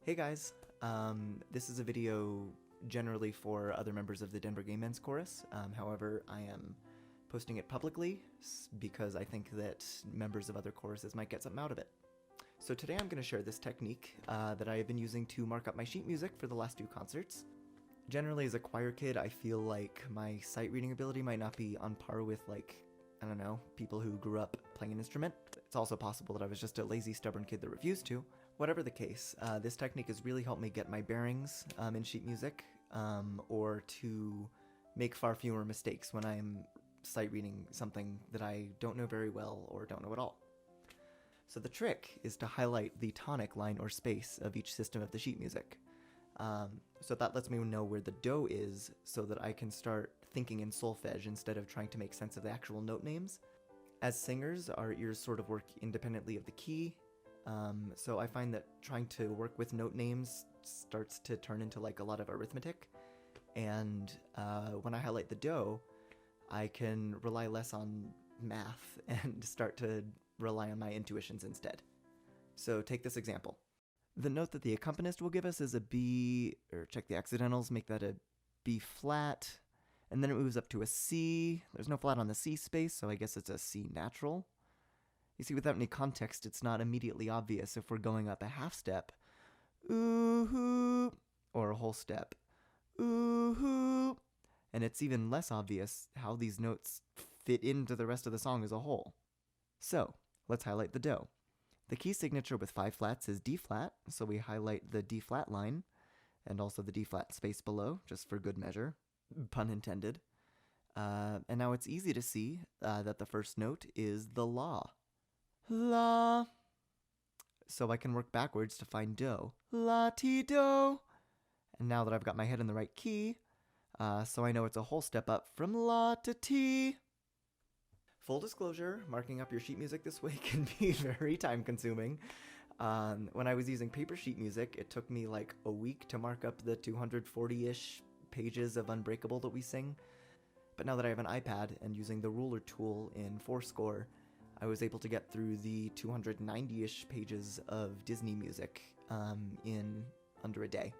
Hey guys, this is a video generally for other members of the Denver Gay Men's Chorus. However, I am posting it publicly because I think that members of other choruses might get something out of it. So today I'm going to share this technique that I have been using to mark up my sheet music for the last two concerts. Generally, as a choir kid, I feel like my sight reading ability might not be on par with, I don't know, people who grew up playing an instrument. It's also possible that I was just a lazy, stubborn kid that refused to. Whatever the case, this technique has really helped me get my bearings in sheet music, or to make far fewer mistakes when I'm sight reading something that I don't know very well or don't know at all. So the trick is to highlight the tonic line or space of each system of the sheet music. So that lets me know where the do is so that I can start thinking in solfege instead of trying to make sense of the actual note names. As singers, our ears sort of work independently of the key, so I find that trying to work with note names starts to turn into a lot of arithmetic, and when I highlight the do, I can rely less on math and start to rely on my intuitions instead. So take this example. The note that the accompanist will give us is a B, or check the accidentals, make that a B flat, and then it moves up to a C. There's no flat on the C space, so I guess it's a C natural. You see, without any context, it's not immediately obvious if we're going up a half step, ooh-hoo, or a whole step, ooh-hoo, and it's even less obvious how these notes fit into the rest of the song as a whole. So, let's highlight the do. The key signature with 5 flats is D flat, so we highlight the D flat line, and also the D flat space below, just for good measure, pun intended. And now it's easy to see that the first note is the la. La. So I can work backwards to find do. La-ti-do. And now that I've got my head in the right key, so I know it's a whole step up from la to ti. Full disclosure, marking up your sheet music this way can be very time consuming. When I was using paper sheet music, it took me a week to mark up the 240-ish pages of Unbreakable that we sing. But now that I have an iPad and using the ruler tool in forScore, I was able to get through the 290-ish pages of Disney music in under a day.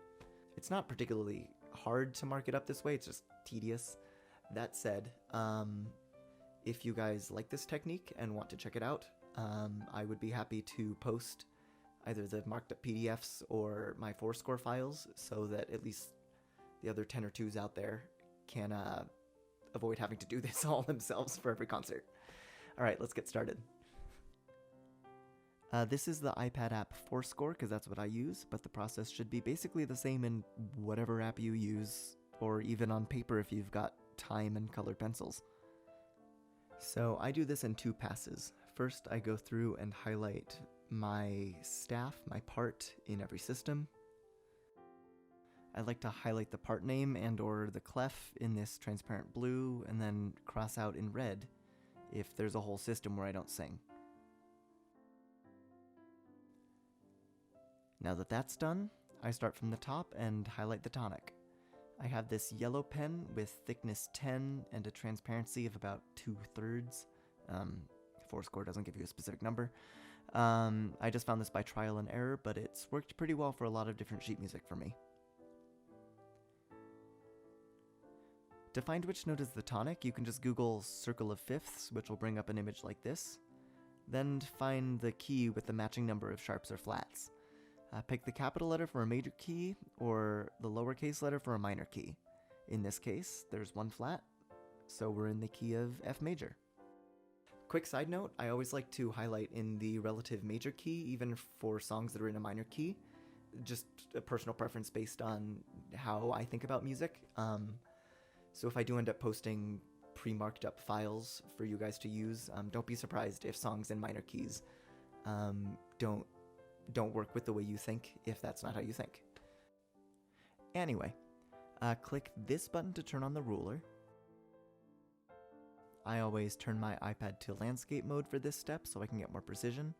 It's not particularly hard to mark it up this way, it's just tedious. That said, if you guys like this technique and want to check it out, I would be happy to post either the marked up PDFs or my forScore files so that at least the other 10 or 2s out there can avoid having to do this all themselves for every concert. Alright, let's get started. This is the iPad app forScore because that's what I use, but the process should be basically the same in whatever app you use, or even on paper if you've got time and colored pencils. So I do this in 2 passes. First, I go through and highlight my staff, my part in every system. I like to highlight the part name and or the clef in this transparent blue, and then cross out in red if there's a whole system where I don't sing. Now that that's done, I start from the top and highlight the tonic. I have this yellow pen with thickness 10 and a transparency of about 2/3. forScore doesn't give you a specific number. I just found this by trial and error, but it's worked pretty well for a lot of different sheet music for me. To find which note is the tonic, you can just Google circle of fifths, which will bring up an image like this. Then find the key with the matching number of sharps or flats. Pick the capital letter for a major key, or the lowercase letter for a minor key. In this case, there's 1 flat, so we're in the key of F major. Quick side note, I always like to highlight in the relative major key, even for songs that are in a minor key. Just a personal preference based on how I think about music. So if I do end up posting pre-marked up files for you guys to use, don't be surprised if songs in minor keys don't work with the way you think, if that's not how you think. Anyway, click this button to turn on the ruler. I always turn my iPad to landscape mode for this step so I can get more precision.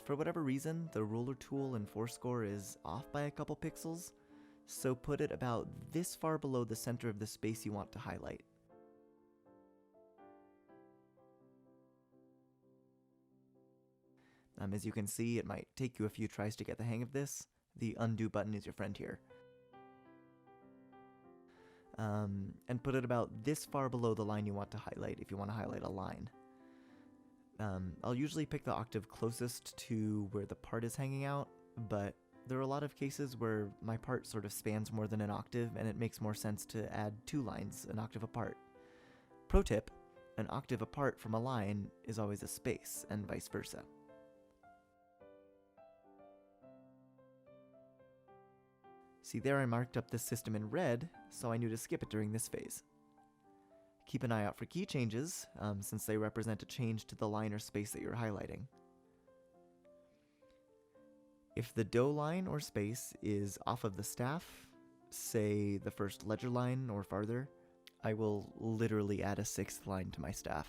For whatever reason, the ruler tool in forScore is off by a couple pixels, so put it about this far below the center of the space you want to highlight. As you can see, it might take you a few tries to get the hang of this, The undo button is your friend here. And put it about this far below the line you want to highlight if you want to highlight a line. I'll usually pick the octave closest to where the part is hanging out, but there are a lot of cases where my part sort of spans more than an octave, and it makes more sense to add 2 lines an octave apart. Pro tip, an octave apart from a line is always a space, and vice versa. See there, I marked up this system in red, so I knew to skip it during this phase. Keep an eye out for key changes, since they represent a change to the line or space that you're highlighting. If the do line or space is off of the staff, say the first ledger line or farther, I will literally add a 6th line to my staff.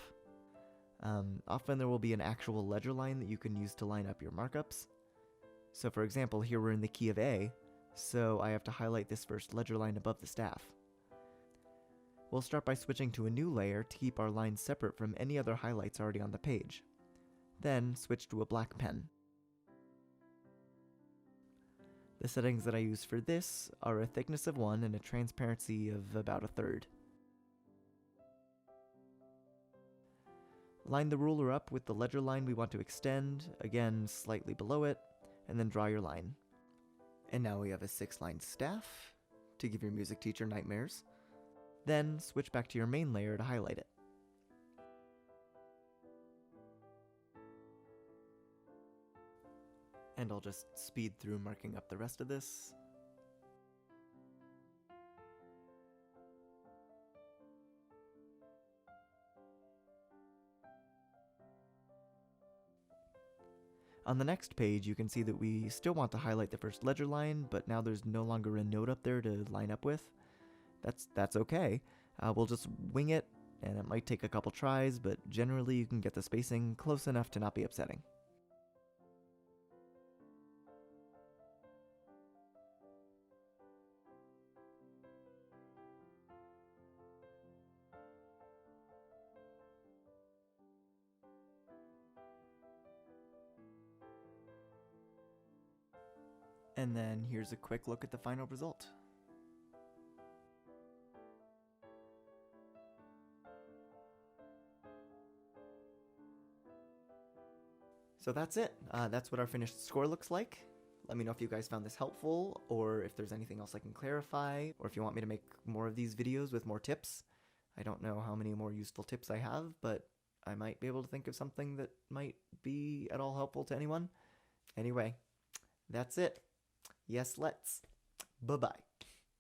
Often there will be an actual ledger line that you can use to line up your markups. So for example, here we're in the key of A, so I have to highlight this first ledger line above the staff. We'll start by switching to a new layer to keep our lines separate from any other highlights already on the page. Then switch to a black pen. The settings that I use for this are a thickness of 1 and a transparency of about 1/3. Line the ruler up with the ledger line we want to extend, again slightly below it, and then draw your line. And now we have a 6-line staff to give your music teacher nightmares. Then switch back to your main layer to highlight it. And I'll just speed through marking up the rest of this. On the next page, you can see that we still want to highlight the first ledger line, but now there's no longer a note up there to line up with. That's okay. We'll just wing it, and it might take a couple tries, but generally you can get the spacing close enough to not be upsetting. And then here's a quick look at the final result. So that's it. That's what our finished score looks like. Let me know if you guys found this helpful, or if there's anything else I can clarify, or if you want me to make more of these videos with more tips. I don't know how many more useful tips I have, but I might be able to think of something that might be at all helpful to anyone. Anyway, that's it. Yes, let's. Bye-bye.